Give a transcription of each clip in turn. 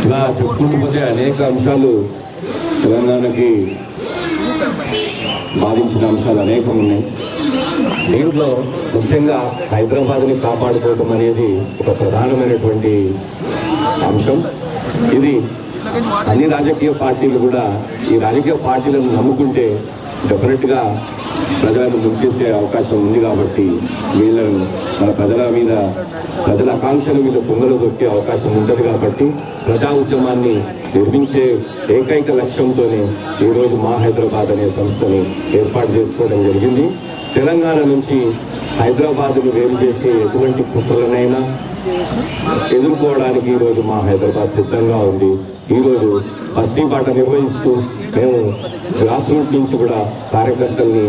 ఇలా చెప్పుకుంటూ పోతే అనేక అంశాలు తెలంగాణకి బాధించిన అంశాలు అనేకం ఉన్నాయి. దీంట్లో ముఖ్యంగా హైదరాబాద్ని కాపాడుకోవటం అనేది ఒక ప్రధానమైనటువంటి అంశం. ఇది అన్ని రాజకీయ పార్టీలు కూడా ఈ రాజకీయ పార్టీలను నమ్ముకుంటే డెఫినెట్గా ప్రజలను ముంచేసే అవకాశం ఉంది. కాబట్టి వీళ్ళను మన ప్రజల ఆకాంక్షల మీద పొంగలు దొక్కే అవకాశం ఉంటుంది. కాబట్టి ప్రజా ఉద్యమాన్ని నిర్మించే ఏకైక లక్ష్యంతోనే ఈరోజు మా హైదరాబాద్ అనే సంస్థని ఏర్పాటు చేసుకోవడం జరిగింది. తెలంగాణ నుంచి హైదరాబాద్ను వేరు చేసే ఎటువంటి కుట్రలనైనా ఎదుర్కోవడానికి ఈరోజు మా హైదరాబాద్ సిద్ధంగా ఉంది. ఈరోజు బస్తీ బాట నిర్వహిస్తూ మేము గ్రాస్ రూట్ నుంచి కూడా కార్యకర్తల్ని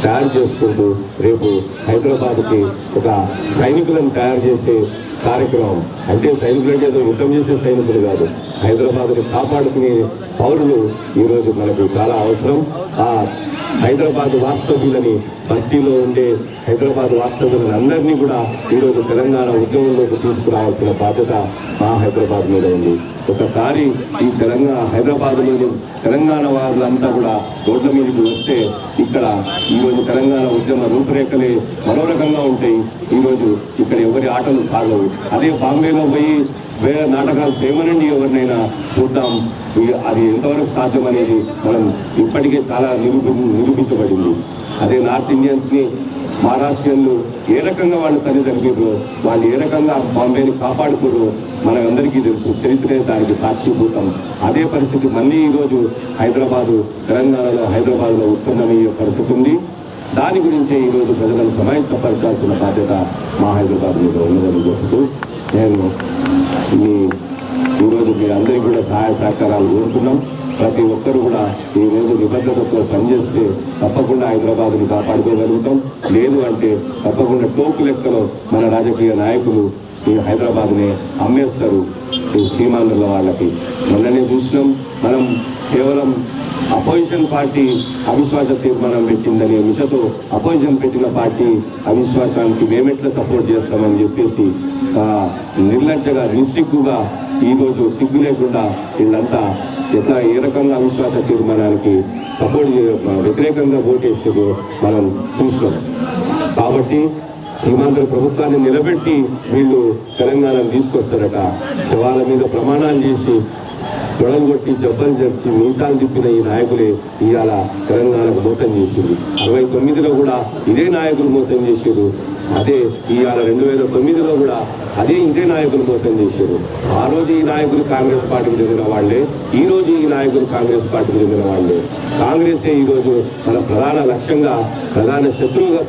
తయారు చేసుకుంటూ రేపు హైదరాబాద్కి ఒక సైనికులను తయారు చేసే కార్యక్రమం, అంటే సైనికులు అంటే ఏదో యుద్ధం చేసే సైనికులు కాదు, హైదరాబాద్ని కాపాడుకునే పౌరులు ఈరోజు మనకు చాలా అవసరం. ఆ హైదరాబాద్ వాస్తవ్యులని, బస్తీలో ఉండే హైదరాబాద్ వాస్తవ్యులను అందరినీ కూడా ఈరోజు తెలంగాణ ఉద్యమంలోకి తీసుకురావాల్సిన బాధ్యత మా హైదరాబాద్ మీద ఉంది. ఒకసారి ఈ హైదరాబాద్లోని తెలంగాణ వాళ్ళంతా కూడా రోడ్ల మీదకి వస్తే ఇక్కడ ఈరోజు తెలంగాణ ఉద్యమ రూపురేఖలే మరో రకంగా ఉంటాయి. ఈరోజు ఇక్కడ ఎవరి ఆటలు సాగవు. అదే బాంబేలో పోయి వేరే నాటకాలు చేయమనండి, ఎవరినైనా చూద్దాం అది ఎంతవరకు సాధ్యం అనేది మనం ఇప్పటికే చాలా నిరూపించబడింది. అదే నార్త్ ఇండియన్స్ని, మహారాష్ట్రియన్లు ఏ రకంగా వాళ్ళు తల్లిదండ్రులు వాళ్ళు ఏ రకంగా బాంబేని కాపాడుకోరు మనకందరికీ తెలుసు. చరిత్రే దానికి సాక్షిభూతం. అదే పరిస్థితి మళ్ళీ ఈరోజు తెలంగాణలో హైదరాబాద్లో ఉత్పన్నమయ్యే పరిస్థితి ఉంది. దాని గురించే ఈరోజు ప్రజలను సమాయత్తపరచాల్సిన బాధ్యత మా హైదరాబాద్ మీద ఉన్నదని చెప్తూ నేను ఈరోజు మీ అందరికీ కూడా సహాయ సహకారాలు కోరుతున్నాం. ప్రతి ఒక్కరు కూడా ఈరోజు నిబద్ధతతో పనిచేస్తే తప్పకుండా హైదరాబాద్ని కాపాడుకోగలుగుతాం. లేదు అంటే తప్పకుండా టోకు లెక్కలో మన రాజకీయ నాయకులు ఈ హైదరాబాద్ని అమ్మేస్తారు ఈ సీమాంధ్రుల వాళ్ళకి. మొన్ననే చూసినాం, మనం కేవలం అపోజిషన్ పార్టీ అవిశ్వాస తీర్మానం పెట్టిందనే మిషతో అపోజిషన్ పెట్టిన పార్టీ అవిశ్వాసానికి మేమెట్లా సపోర్ట్ చేస్తామని చెప్పేసి నిర్లజ్జగా నిస్సిగ్గుగా ఈరోజు సిగ్గు లేకుండా వీళ్ళంతా ఎట్లా ఏ రకంగా అవిశ్వాస తీర్మానానికి వ్యతిరేకంగా ఓటేసేదో మనం చూస్తాం. కాబట్టి సీమాంధ్ర ప్రభుత్వాన్ని నిలబెట్టి వీళ్ళు తెలంగాణను తీసుకొస్తారట. శవాల మీద ప్రమాణాలు చేసి గొడవలు కొట్టి జబ్బలు జరిచి మీసాలు తిప్పిన ఈ నాయకులే ఇవాళ తెలంగాణకు మోసం చేసింది. 69లో కూడా ఇదే నాయకులు మోసం చేశారు. అదే ఇవాళ 2009లో కూడా ఇదే నాయకులు మోసం చేశారు. ఆ రోజు ఈ నాయకులు కాంగ్రెస్ పార్టీకి చెందిన వాళ్లే, ఈ రోజు ఈ నాయకులు కాంగ్రెస్ పార్టీకి చెందిన వాళ్లే. కాంగ్రెసే ఈరోజు మన ప్రధాన లక్ష్యంగా, ప్రధాన శత్రువుగా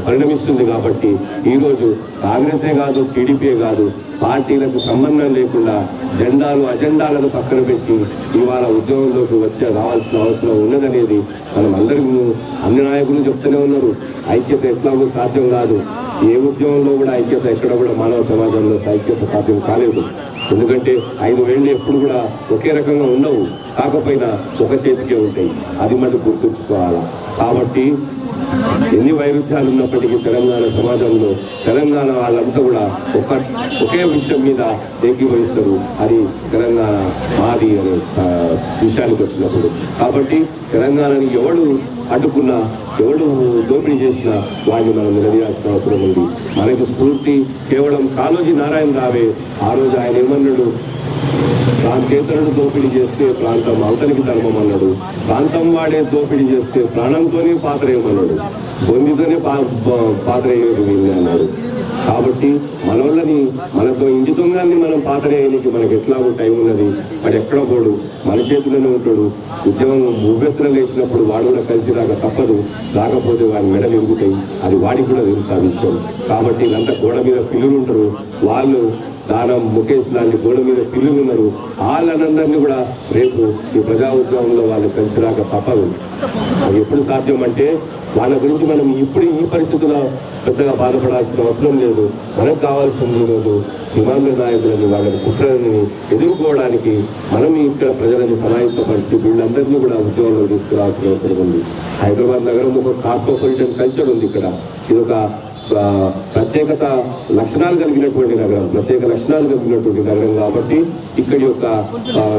పరిణమిస్తుంది. కాబట్టి ఈరోజు కాంగ్రెసే కాదు, టీడీపీ కాదు, పార్టీలకు సంబంధం లేకుండా అజెండాలను పక్కన పెట్టి ఇవాళ ఉద్యమంలోకి రావాల్సిన అవసరం ఉన్నదనేది మనం అన్ని నాయకులు చెప్తూనే ఉన్నారు. ఐక్యత ఎట్లాగో సాధ్యం కాదు. ఏ ఉద్యమంలో కూడా ఐక్యత ఎక్కడ కూడా మానవ సమాజంలో ఐక్యత సాధ్యం కాలేదు. ఎందుకంటే 5 వేళ్ళు ఎప్పుడు కూడా ఒకే రకంగా ఉండవు, కాకపోయినా ఒక చేతికే ఉంటాయి. అది మనం గుర్తుంచుకోవాలా. కాబట్టి ఎన్ని వైరుధ్యాలు ఉన్నప్పటికీ తెలంగాణ సమాజంలో తెలంగాణ వాళ్ళంతా కూడా ఒకే విషయం మీద ఏకీభవిస్తారు. అది తెలంగాణ మాది అనే విషయానికి వచ్చినప్పుడు. కాబట్టి తెలంగాణని ఎవడు అడ్డుకున్నా, ఎవడు దోపిడీ చేసినా వాడిని మనం నిలదీయాల్సిన అవసరం ఉంది. మనకి స్ఫూర్తి కేవలం కాళోజీ నారాయణ రావే. ఆ రోజు ఆయన ఏమన్నాడు? ప్రాంతేతరుడు దోపిడీ చేస్తే ప్రాంతం అవతలికి ధర్మం అన్నాడు. ప్రాంతం వాడే దోపిడీ చేస్తే ప్రాణంతోనే పాత్రేయమన్నాడు. బొందితోనే పాత్రేయడు వీళ్ళని అన్నాడు. కాబట్టి మనతో ఇంటి దొంగల్ని మనం పాత్రేయడానికి మనకు ఎట్లాగో టైం ఉన్నది. వాడు ఎక్కడ పోడు, మన చేతిలోనే ఉంటాడు. ఉద్యమం ఉవ్వెత్తున లేచినప్పుడు వాడు కూడా కలిసి రాక తప్పదు. రాకపోతే వాడి మెడలు ఎరుగుతాయి. అది వాడికి కూడా తెలుసు ఆ విషయం. కాబట్టి ఇదంతా గోడ మీద పిల్లలు ఉంటారు. వాళ్ళు దానం ముఖేష్ లాంటి గోడ మీద పిల్లలు ఉన్నారు. వాళ్ళందరినీ కూడా రేపు ఈ ప్రజా ఉద్యమంలో వాళ్ళు కలిసి రాక తప్పదు. అది ఎప్పుడు సాధ్యం అంటే వాళ్ళ గురించి మనం ఇప్పుడు ఈ పరిస్థితుల్లో పెద్దగా బాధపడాల్సిన అవసరం లేదు. మనకు కావాల్సింది ఈరోజు సీమాంధ్ర నాయకులని, వాళ్ళని కుట్రలని ఎదుర్కోవడానికి మనం ఇక్కడ ప్రజలని సమాయత్తపరిచి వీళ్ళందరినీ కూడా ఉద్యోగంలో తీసుకురావాల్సిన అవసరం ఉంది. హైదరాబాద్ నగరం ఒక కాస్మోపాలిటన్ కల్చర్ ఉంది. ఇక్కడ ఇది ఒక ప్రత్యేక లక్షణాలు కలిగినటువంటి నగరం కాబట్టి ఇక్కడి యొక్క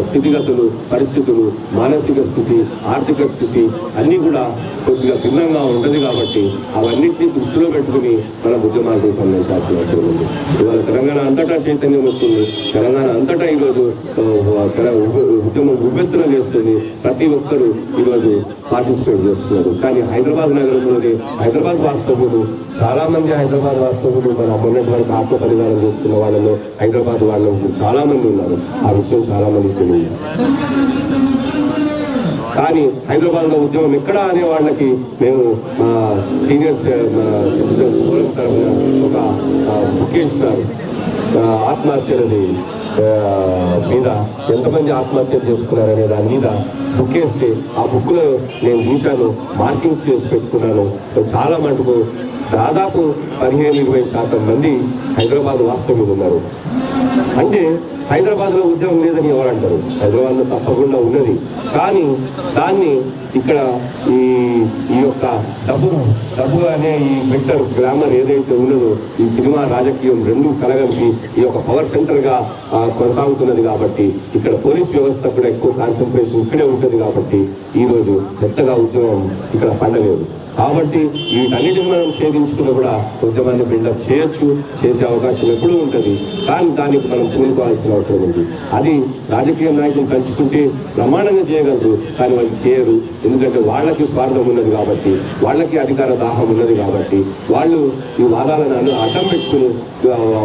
స్థితిగతులు, పరిస్థితులు, మానసిక స్థితి, ఆర్థిక స్థితి అన్నీ కూడా కొద్దిగా భిన్నంగా ఉంటుంది కాబట్టి అవన్నింటినీ దృష్టిలో పెట్టుకుని మనం ఉద్యమాలు రూపొందించాల్సిన అవసరం ఉంది. ఇవాళ తెలంగాణ అంతటా చైతన్యం వచ్చింది. తెలంగాణ అంతటా ఈరోజు ఉద్యమం ఉవ్వెత్తున చేస్తుంది. ప్రతి ఒక్కరూ ఈరోజు పార్టిసిపేట్ చేస్తున్నారు. కానీ హైదరాబాద్ నగరంలోని హైదరాబాద్ వాస్తవులు, చాలా మంది హైదరాబాద్ వాస్తవులు మన మొన్నటి వరకు ఆత్మ బలిదానం చేస్తున్న వాళ్ళలో హైదరాబాద్ వాళ్ళు చాలా మంది ఉన్నారు. ఆ విషయం చాలా మందికి తెలియదు. కానీ హైదరాబాద్ లో ఉద్యమం ఎక్కడా అనే వాళ్ళకి మేము సీనియర్ సిటిజన్స్ ఫోరం తరఫున ఒక బుక్ ఇస్తున్నారు. ఆత్మహత్యలది మీద ఎంతమంది ఆత్మహత్యలు చేసుకున్నారనే దాని మీద బుక్ వేస్తే ఆ బుక్ లో నేను చూశాను, మార్కింగ్స్ చేసి పెట్టుకున్నాను. చాలా మటుకు దాదాపు 15-20% మంది హైదరాబాద్ వాస్తవ్యులు ఉన్నారు. అంటే హైదరాబాద్ లో ఉద్యోగం లేదని ఎవరంటారు? హైదరాబాద్ లో తప్పకుండా ఉన్నది. కానీ దాన్ని ఇక్కడ ఈ యొక్క డబ్బు అనే ఈ బెటర్ గ్లామర్ ఏదైతే ఉన్నదో, ఈ సినిమా రాజకీయం రెండు కలగలిపి ఈ యొక్క పవర్ సెంటర్ గా కొనసాగుతున్నది. కాబట్టి ఇక్కడ పోలీస్ వ్యవస్థ కూడా ఎక్కువ కాన్సన్ట్రేషన్ ఇక్కడే ఉంటుంది. కాబట్టి ఈ రోజు పెద్దగా ఉద్యమం ఇక్కడ పండలేదు. కాబట్టి వీటన్నిటిని మనం ఛేదించుకుని కూడా ఉద్యమాన్ని బిల్డప్ చేయొచ్చు, చేసే అవకాశం ఎప్పుడూ ఉంటుంది. కానీ దానికి మనం పూనుకోవాల్సిన అవసరం ఉంది. అది రాజకీయ నాయకులు పంచుకుంటే ప్రమాణంగా చేయగలరు, కానీ వాళ్ళు చేయరు. ఎందుకంటే వాళ్ళకి స్వార్థం ఉన్నది కాబట్టి, వాళ్ళకి అధికార దాహం ఉన్నది కాబట్టి, వాళ్ళు ఈ వాదాలను అడ్డం పెట్టుకుని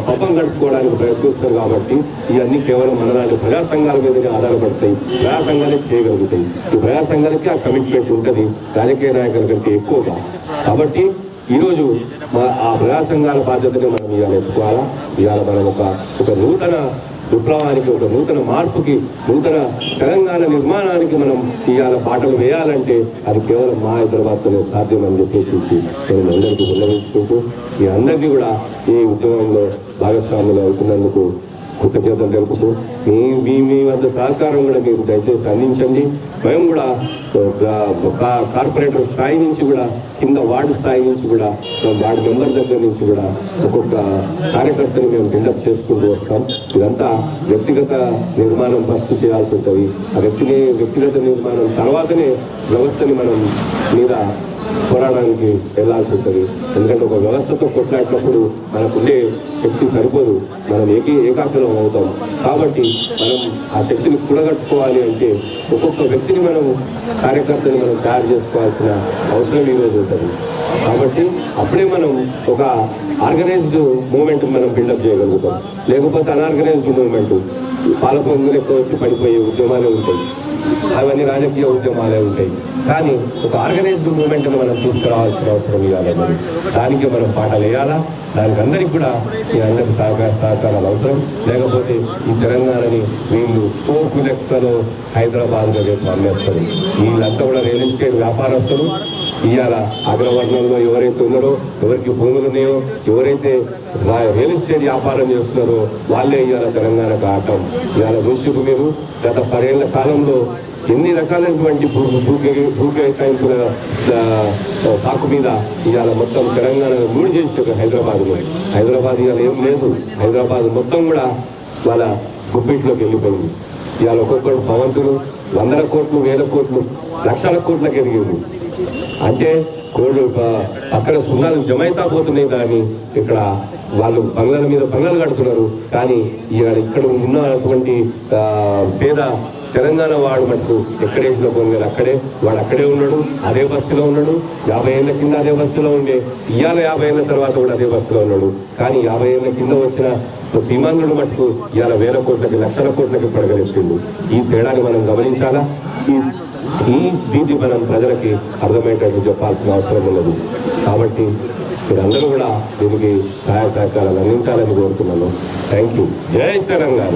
పబ్బం గడుపుకోవడానికి ప్రయత్నిస్తారు. కాబట్టి ఇవన్నీ కేవలం మనలాంటి ప్రజా సంఘాల మీదనే ఆధారపడతాయి. ప్రజా సంఘాలే చేయగలుగుతాయి. ఈ ప్రజా సంఘాలకి ఆ కమిట్మెంట్ ఉంటుంది రాజకీయ నాయకుల కంటే ఎక్కువగా. కాబట్టి ఈరోజు ఆ ప్రజా సంఘాల బాధ్యతని మనం ఇవాళ ఎత్తుకోవాలా. ఇవాళ మనం ఒక నూతన విప్లవానికి, ఒక నూతన మార్పుకి, నూతన తెలంగాణ నిర్మాణానికి మనం ఇవాళ బాటలు వేయాలంటే అది కేవలం మా హైదరాబాద్తోనే సాధ్యమని చెప్పేసి నేను అందరికీ విన్నవించుకుంటూ మీ అందరికీ కూడా ఈ ఉద్యమంలో భాగస్వాములు అవుతున్నందుకు కృతజ్ఞతలు తెలుపుతూ మీ వద్ద సహకారం కూడా మీరు దయచేసి అందించండి. మేము కూడా కార్పొరేటర్ స్థాయి నుంచి కూడా, కింద వార్డు స్థాయి నుంచి కూడా, వార్డు మెంబర్ దగ్గర నుంచి కూడా ఒక్కొక్క కార్యకర్తని మేము బిల్డప్ చేసుకుంటూ వస్తాం. ఇదంతా వ్యక్తిగత నిర్మాణం ఫస్ట్ చేయాల్సి ఉంటుంది. ఆ వ్యక్తిగత నిర్మాణం తర్వాతనే వ్యవస్థని మనం మీద పోరాడానికి వెళ్లాల్సి ఉంటుంది. ఎందుకంటే ఒక వ్యవస్థతో కొట్లాడినప్పుడు మనకుండే శక్తి సరిపోదు, మనం ఏకాగ్రం అవుతాం. కాబట్టి మనం ఆ శక్తిని కూడగట్టుకోవాలి అంటే ఒక్కొక్క వ్యక్తిని మనం, కార్యకర్తని మనం తయారు చేసుకోవాల్సిన అవసరం ఈరోజు ఉంటుంది. కాబట్టి అప్పుడే మనం ఒక ఆర్గనైజ్డ్ మూవ్మెంట్ మనం బిల్డప్ చేయగలుగుతాం. లేకపోతే అన్ఆర్గనైజ్డ్ మూవ్మెంట్ పాలపొంగులు ఎక్కువ వచ్చి పడిపోయే ఉద్యమాలే ఉంటాయి. అవన్నీ రాజకీయ ఉద్యమాలే ఉంటాయి. కానీ ఒక ఆర్గనైజ్డ్ మూవ్మెంట్ని మనం తీసుకురావాల్సిన అవసరం ఇవ్వాలి. దానికి మనం పాఠాలు వేయాలా. దానికి అందరికీ కూడా ఈ అందరి సహకారాలు అవసరం. లేకపోతే ఈ తెలంగాణని వీళ్ళు కోర్టు లెక్కలో హైదరాబాద్లో రేపు అమ్మేస్తారు. వీళ్ళంతా కూడా రియల్ ఎస్టేట్ వ్యాపారస్తులు. ఇవాళ అగ్రవర్ణంలో ఎవరైతే ఉన్నారో, ఎవరికి భూములు ఉన్నాయో, ఎవరైతే రియల్ ఎస్టేట్ వ్యాపారం చేస్తున్నారో వాళ్ళే ఇవాళ తెలంగాణకు ఆటం. ఇవాళ చూసి మీరు గత 10 ఏళ్ల కాలంలో ఎన్ని రకాలైనటువంటి భూకేటాయింపుల సాకు మీద ఇవాళ మొత్తం తెలంగాణ మూడు చేసి హైదరాబాద్ ఇవాళ ఏం లేదు. హైదరాబాద్ మొత్తం కూడా వాళ్ళ గుప్పిట్లోకి వెళ్ళిపోయింది. ఇవాళ ఒక్కొక్కరు భవంతులు 100 కోట్లు, 1000 కోట్లు, లక్షల కోట్లకు ఎదిగింది. అంటే కోళ్ళు అక్కడ సున్నాలు జమైతా పోతున్నాయి. కానీ ఇక్కడ వాళ్ళు బంగ్లాల మీద బంగ్లాలు కడుతున్నారు. కానీ ఇక్కడ ఉన్నటువంటి పేద తెలంగాణ వాడు మటుకు ఎక్కడేసిన పొంగారు అక్కడే, వాడు అక్కడే ఉన్నాడు, అదే బస్తీలో ఉన్నాడు. 50 ఏళ్ల కింద అదే బస్తీలో ఉండే, ఇవాళ 50 ఏళ్ల తర్వాత కూడా అదే బస్తీలో ఉన్నాడు. కానీ 50 ఏళ్ల కింద వచ్చిన సీమాంధ్రుడు మటుకు ఇవాళ 1000 కోట్లకి, లక్షల కోట్లకి పడగలెత్తిండు. ఈ తేడాన్ని మనం గమనించాలా. దీన్ని మనం ప్రజలకి అర్థమయ్యేటట్టు చెప్పాల్సిన అవసరం ఉన్నది. కాబట్టి మీరందరూ కూడా దీనికి సహాయ సహకారాలు అందించాలని కోరుతున్నాను. Thank you. జై తెలంగాణ.